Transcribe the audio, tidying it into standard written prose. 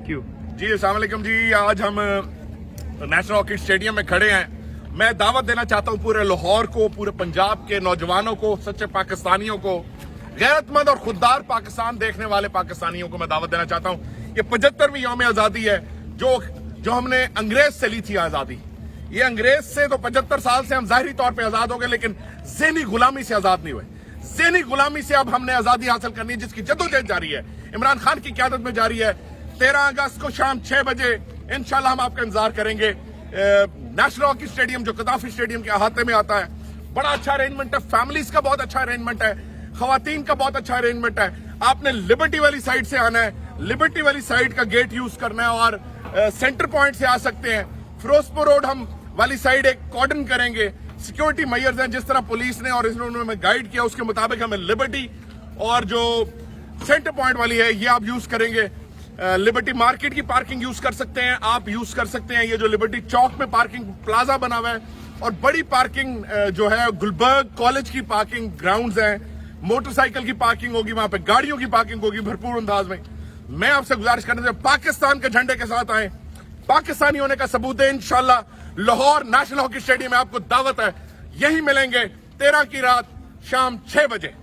Thank you. जी अस्सलाम वालेकुम जी। आज हम नेशनल हॉकी स्टेडियम में खड़े हैं। मैं दावत देना चाहता हूं पूरे लाहौर को, पूरे पंजाब के नौजवानों को, सच्चे पाकिस्तानियों को, गैरतमंद और खुददार पाकिस्तान देखने वाले पाकिस्तानियों को मैं दावत देना चाहता हूं। ये 75वीं यौम आज़ादी है जो हमने अंग्रेज से ली थी आज़ादी। ये अंग्रेज से तो 75 साल से हम जाहिरी तौर पे आजाद हो गए, लेकिन ज़हनी गुलामी से आजाद नहीं हुए। ज़हनी गुलामी से अब हमने आजादी हासिल करनी है, जिसकी जद्दोजहद जारी है, इमरान खान की क़यादत में जारी है। 13 अगस्त को शाम 6 बजे इंशाल्लाह हम आपका इंतजार करेंगे। नेशनल हॉकी स्टेडियम जो कदाफी स्टेडियम के अहाते में आता है, बड़ा अच्छा अरेंजमेंट है, फैमिलीज का बहुत अच्छा अरेंजमेंट है, खवातीन का बहुत अच्छा अरेंजमेंट है। आपने लिबर्टी वाली साइड से आना है, लिबर्टी वाली साइड का गेट यूज करना है और सेंटर पॉइंट से आ सकते हैं। फिरोजपुर रोड हम वाली साइड एक कॉर्डन करेंगे। सिक्योरिटी मेजर्स हैं, जिस तरह पुलिस ने और इन्होंने हमें गाइड किया उसके मुताबिक हमें लिबर्टी और जो सेंटर पॉइंट वाली है ये आप यूज करेंगे। लिबर्टी मार्केट की पार्किंग यूज कर सकते हैं, आप यूज कर सकते हैं ये जो लिबर्टी चौक में पार्किंग प्लाजा बना हुआ है, और बड़ी पार्किंग जो है गुलबर्ग कॉलेज की पार्किंग ग्राउंड्स हैं, मोटरसाइकिल की पार्किंग होगी, वहां पे गाड़ियों की पार्किंग होगी भरपूर अंदाज में। मैं आपसे गुजारिश करना चाहता हूं पाकिस्तान के झंडे के साथ आए, पाकिस्तानी होने का सबूत है। इंशाल्लाह लाहौर नेशनल हॉकी स्टेडियम में आपको दावत है, यही मिलेंगे 13 की रात शाम 6 बजे।